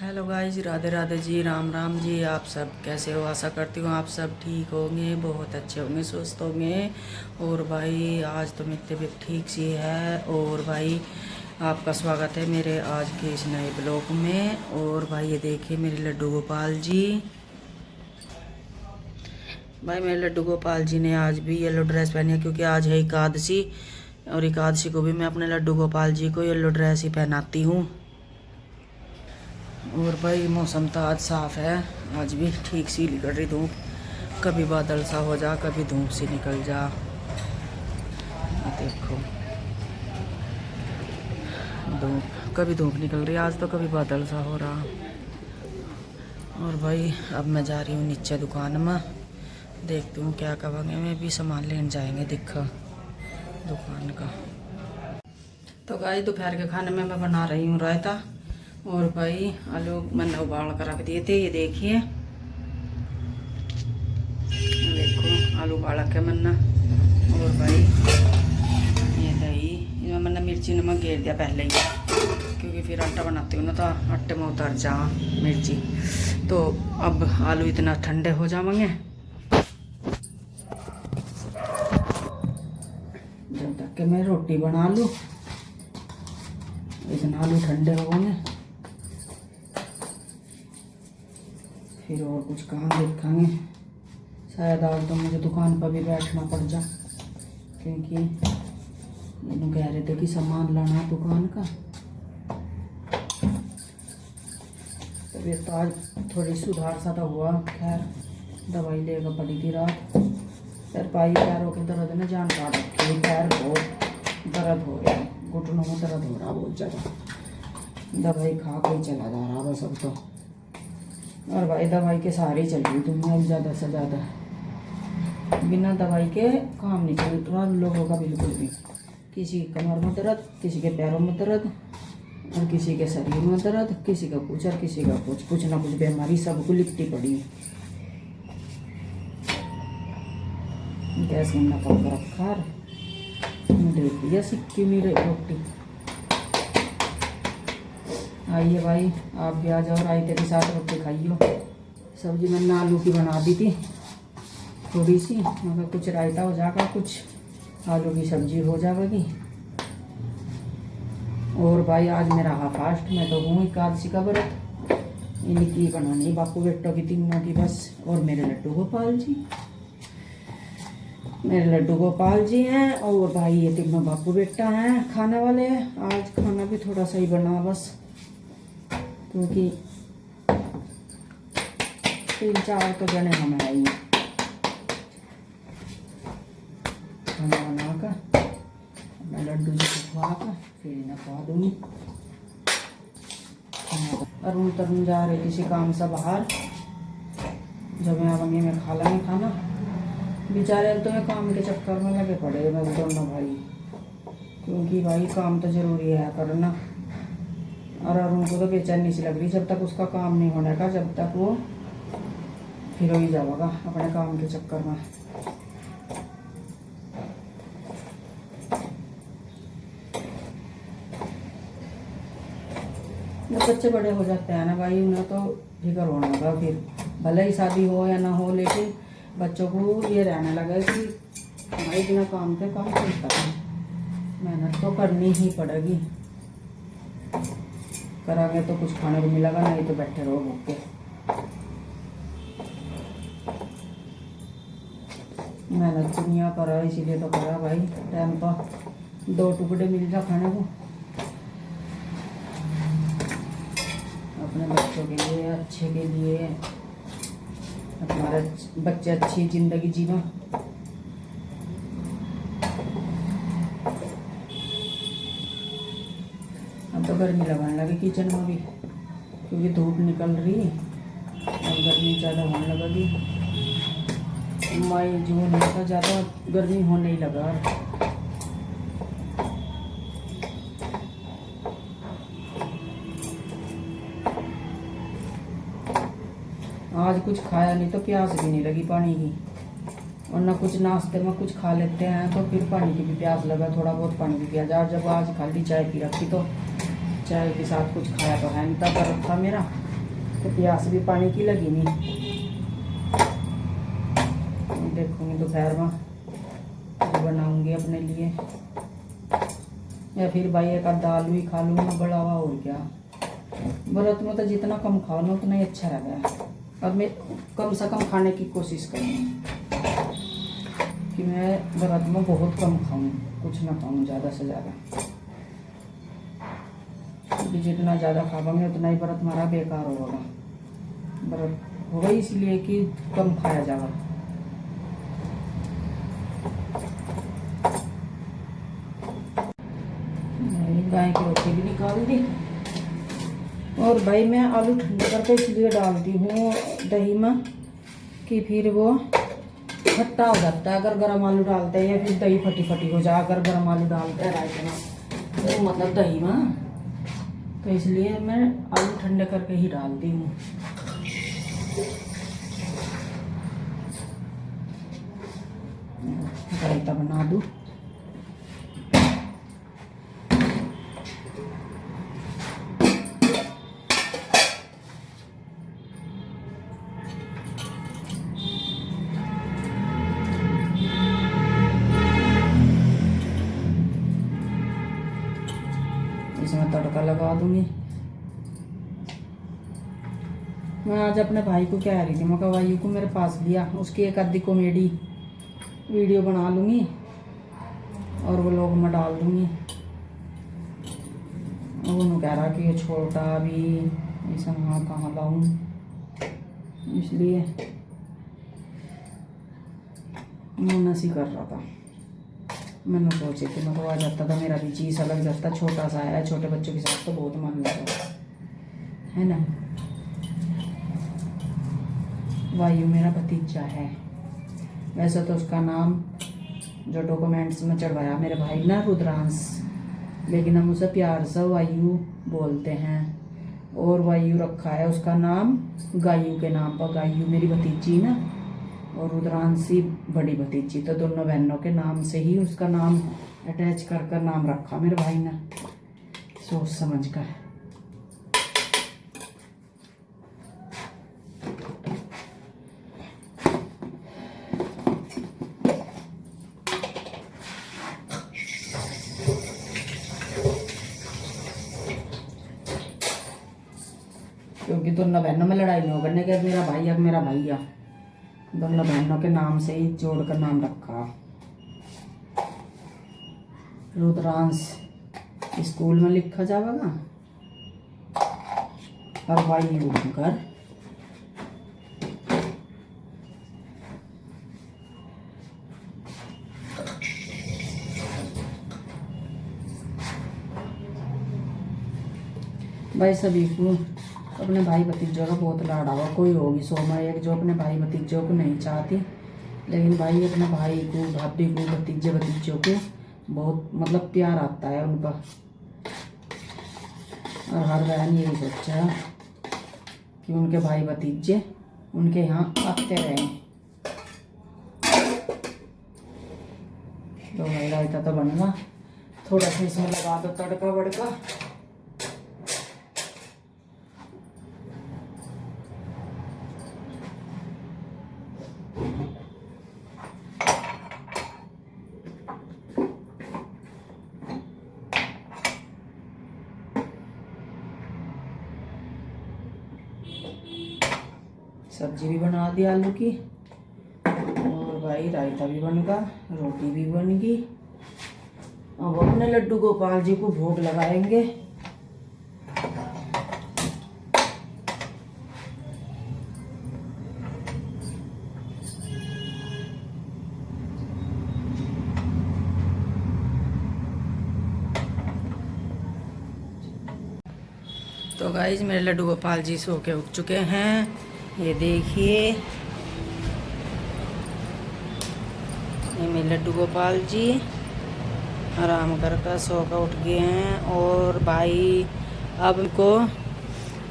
Hello guys, Radhe Radhe ji, Ram Ram ji. आप सब कैसे हो? आशा करती हूँ आप सब ठीक होंगे, बहुत अच्छे होंगे, स्वस्थ होंगे। और भाई आज तो मेरी तबीयत ठीक सी है। और भाई आपका स्वागत है मेरे आज के इस नए ब्लॉग में। और भाई ये देखिए मेरे लड्डू गोपाल जी। भाई मेरे लड्डू गोपाल जी ने आज भी येलो ड्रेस पहनी है क्योंकि आज है एकादशी। और एकादशी को भी मैं अपने लड्डू गोपाल जी को येलो ड्रेस ही पहनाती हूँ। और भाई मौसम तो आज साफ़ है, आज भी ठीक सी निकल रही धूप। कभी बादल सा हो जा, कभी धूप सी निकल जा। देखो धूप, कभी धूप निकल रही है आज तो, कभी बादल सा हो रहा। और भाई अब मैं जा रही हूँ नीचे दुकान में, देखती हूँ क्या करेंगे। मैं भी सामान लेने जाएंगे दिखा दुकान का। तो भाई दोपहर के खाने में मैं बना रही हूँ रायता। और भाई आलू मैंने उबाल कर रख दिए थे, ये देखिए, देखो आलू उबाल के मैंने। और भाई ये दही, इसमें मैंने मिर्ची नमक घेर दिया पहले ही, क्योंकि फिर आटा बनाती हूँ ना तो आटे में उतर जा मिर्ची। तो अब आलू इतना ठंडे हो जाएंगे जब तक कि मैं रोटी बना लूँ, इतना आलू ठंडे हो गए। फिर और कुछ काम देखेंगे, शायद आज तो मुझे दुकान पर भी बैठना पड़ जा, क्योंकि मैंने कह रहे थे कि सामान लाना दुकान का। तबीयत तो आज थोड़ी सुधार सा तो हुआ, खैर दवाई लेकर पड़ी थी रात। पैर पाई पैरों के दर्द ने जान काट रखी, पैर बहुत दर्द हो रहा, घुटनों में दर्द हो रहा बहुत ज़्यादा। दवाई खा के चला जा रहा बस अब तो। और भाई दवाई के सहारे चल रही दुनिया ज़्यादा से ज़्यादा, बिना दवाई के काम नहीं चल रहा लोगों का बिल्कुल भी। किसी की कमर में दर्द, किसी के पैरों में दर्द, और किसी के शरीर में दर्द, किसी का कुछ और किसी का कुछ, कुछ ना कुछ बीमारी सबको लिपटी पड़ी है। गैस में पक रखा, देख लिया सिक्की मेरे रोटी। आइए भाई आप भी आ जाओ, रायते के साथ रोटी खाइयो। सब्जी मैंने आलू की बना दी थी थोड़ी सी, मगर कुछ रायता हो जाएगा, कुछ आलू की सब्जी हो जाएगी। और भाई आज मेरा फास्ट, मैं तो हूँ एकादशी का व्रत। इनकी बनानी बापू बेटों की तीनों की बस। और मेरे लड्डू गोपाल जी, मेरे लड्डू गोपाल जी हैं। और भाई ये तीनों बापू बेटा हैं खाने वाले। आज खाना भी थोड़ा सा ही बना बस, क्योंकि 3-4 तो जने हम हैं ही। खाना बना कर मैं लड्डू जी को खुआ कर फिर इन्हें खुआ दूँगी। अरुण तरुण जा रहे किसी काम से बाहर, जब मैं आऊँगी मैं खा लेंगे खाना। बेचारे तो मैं काम के चक्कर में लगे पड़े मैं दोनों भाई, क्योंकि भाई काम तो ज़रूरी है करना। और उनको तो बेचैनी सी लग रही जब तक उसका काम नहीं होने का, जब तक वो फिर हो ही जाएगा अपने काम के चक्कर में। जब बच्चे बड़े हो जाते हैं ना भाई, उन्हें तो फिक्र होने लगा, फिर भले ही शादी हो या ना हो, लेकिन बच्चों को ये रहने लगा कि भाई बिना काम के काम चलता है, मेहनत तो करनी ही पड़ेगी। करांगे तो कुछ खाने को मिलेगा, नहीं तो बैठे रहो भूख के। मेहनत दुनिया करा, इसीलिए तो करा भाई, टाइम पर 2 टुकड़े मिल जा खाने को अपने बच्चों के लिए, अच्छे के लिए, हमारे बच्चे अच्छी ज़िंदगी जीना। अब तो गर्मी लगाने लगी किचन में भी, क्योंकि धूप निकल रही और गर्मी ज़्यादा होने लगेगी। मई जून में तो ज़्यादा गर्मी होने ही लगा। आज कुछ खाया नहीं तो प्यास भी नहीं लगी पानी की, और ना कुछ नाश्ते में कुछ खा लेते हैं तो फिर पानी की भी प्यास लगा, थोड़ा बहुत पानी भी पिया जा। जब आज खाली चाय पी रखी तो चाय के साथ कुछ खाया तो है नहीं था, बर्फ था मेरा, तो प्यास भी पानी की लगी नहीं। देखूंगी दोपहर में बनाऊंगी अपने लिए, या फिर भाई एक आध दाल भी खा लूँगा बड़ा हुआ। और क्या, व्रत में तो जितना कम खाओ ना उतना ही अच्छा रहेगा। अब मैं कम से कम खाने की कोशिश करूँ कि मैं व्रत में बहुत कम खाऊं, कुछ ना खाऊं ज़्यादा से ज़्यादा, क्योंकि जितना ज़्यादा खाएंगे उतना ही व्रत हमारा बेकार होगा। व्रत होगा इसलिए कि कम खाया जाएगा। गाय की रोटी भी निकाल दी। और भाई मैं आलू ठंडे करके इसलिए डालती हूँ दही में कि फिर वो खट्टा हो जाता है अगर गर्म आलू डालते हैं, या फिर दही फटी फटी हो जाए अगर गर्म आलू डालते हैं राइस में, तो मतलब दही में। तो इसलिए मैं आलू ठंडे करके ही डालती हूँ। रायता बना दूँ। इसमें तड़का लगा दूंगी। मैं आज अपने भाई को कह रही थी, मैं कहा वायु को मेरे पास लिया, उसकी एक आधी कॉमेडी वीडियो बना लूँगी और वो लोग मैं डाल दूँगी। वो कह रहा कि ये छोटा भी ऐसा वहाँ कहाँ लाऊँ, इसलिए मैं सी कर रहा था। मैंने सोचे कि मैं तो आ जाता था, मेरा भी चीज़ अलग जाता, छोटा सा है, छोटे बच्चों के साथ तो बहुत मन लगता है ना। वायु मेरा भतीजा है, वैसे तो उसका नाम जो डॉक्यूमेंट्स में चढ़वाया मेरे भाई ना रुद्रांश, लेकिन हम उसे प्यार से वायु बोलते हैं। और वायु रखा है उसका नाम गायु के नाम पर, गायु मेरी भतीजी ना और रुद्रांशी बड़ी भतीजी, तो दोनों बहनों के नाम से ही उसका नाम अटैच कर कर नाम रखा मेरे भाई ने, सोच समझ कर। क्योंकि दोनों बहनों में लड़ाई नहीं हो करने के, मेरा भाई अब मेरा भैया, दोनों बहनों के नाम से ही जोड़कर नाम रखा। रुद्रांश स्कूल में लिखा जाएगा और वायु घर। भाई सभी को अपने भाई भतीजों का बहुत लाड़ा हुआ, कोई होगी 100 में एक जो अपने भाई भतीजों को नहीं चाहती, लेकिन भाई अपने भाई को, भाभी को, भतीजे भतीजों को बहुत मतलब प्यार आता है उन पर। और हर बहन यही सोचा है कि उनके भाई भतीजे उनके यहाँ आते रहें। तो भाई रायता तो बनेगा, थोड़ा सा इसमें लगा दो तड़का वड़का। सब्जी भी बना दी आलू की, और भाई रायता भी बन गया, रोटी भी बन गई। अब अपने लड्डू गोपाल जी को भोग लगाएंगे। तो गाइज मेरे लड्डू गोपाल जी सो के उठ चुके हैं, ये देखिए, ये मेरे लड्डू गोपाल जी आराम कर सो कर उठ गए हैं। और भाई अब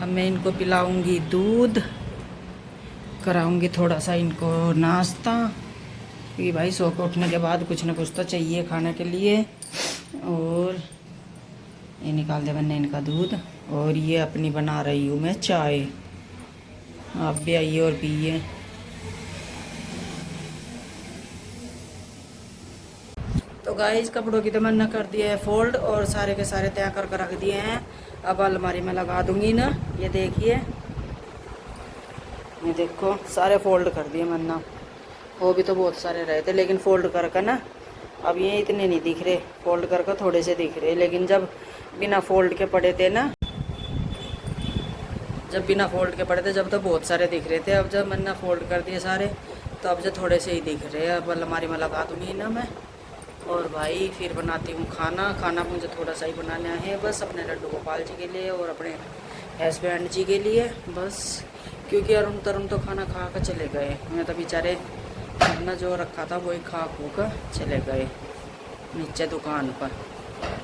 मैं इनको पिलाऊंगी दूध, कराऊंगी थोड़ा सा इनको नाश्ता, क्योंकि भाई सो कर उठने के बाद कुछ ना कुछ तो चाहिए खाने के लिए। और ये निकाल दे मैंने इनका दूध, और ये अपनी बना रही हूँ मैं चाय। आप भी आइए और पिए। तो गाइस कपड़ों की तो मैंने कर दिए है फोल्ड और सारे के सारे तय कर रख दिए हैं। अब अलमारी में लगा दूंगी ना। ये देखिए, ये देखो सारे फोल्ड कर दिए मैंने। वो भी तो बहुत सारे रहे थे, लेकिन फोल्ड करके ना अब ये इतने नहीं दिख रहे, फोल्ड करके थोड़े से दिख रहे। लेकिन जब बिना फोल्ड के पड़े थे ना, जब बिना फोल्ड के पड़े थे जब तो बहुत सारे दिख रहे थे। अब जब मैंने फोल्ड कर दिए सारे तो अब जो थोड़े से ही दिख रहे हैं। अब अलमारी में लगा दूंगी ना मैं। और भाई फिर बनाती हूँ खाना। खाना मुझे थोड़ा सा ही बनाना है बस, अपने लड्डू गोपाल जी के लिए और अपने हस्बैंड जी के लिए बस। क्योंकि अरुण तरुण तो खाना खा कर चले गए। मैं तो बेचारे अपना जो रखा था वही खा खू कर चले गए नीचे दुकान पर।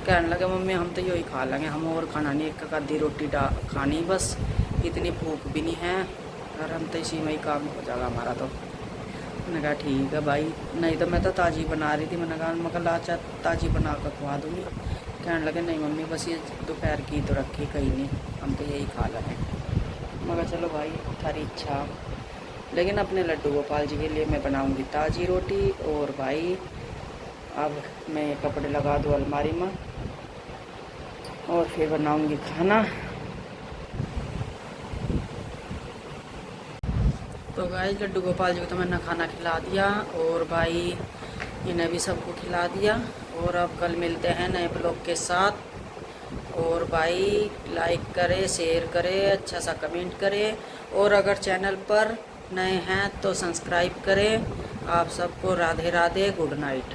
कहने लगे मम्मी हम तो यही खा लेंगे, हम और खाना नहीं, एक आधी रोटी खानी बस, इतनी भूख भी नहीं है और हम तो इसी में ही काम हो जाएगा हमारा। तो मैंने कहा ठीक है भाई, नहीं तो मैं तो ताज़ी बना रही थी। मैंने कहा लाचा ताज़ी बना कर खुआ दूँगी। कहने लगे नहीं मम्मी बस ये दोपहर की तो रखी कहीं नहीं, हम तो यही खा लेंगे। मैं कहा चलो भाई थारी इच्छा। लेकिन अपने लड्डू गोपाल जी के लिए मैं बनाऊँगी ताज़ी रोटी। और भाई अब मैं कपड़े लगा दूँ अलमारी में और फिर बनाऊँगी खाना। तो गाइस लड्डू गोपाल जी को तो मैंने खाना खिला दिया और भाई इन्हें भी सबको खिला दिया। और अब कल मिलते हैं नए ब्लॉग के साथ। और भाई लाइक करें, शेयर करें, अच्छा सा कमेंट करें और अगर चैनल पर नए हैं तो सब्सक्राइब करें। आप सबको राधे राधे, गुड नाइट।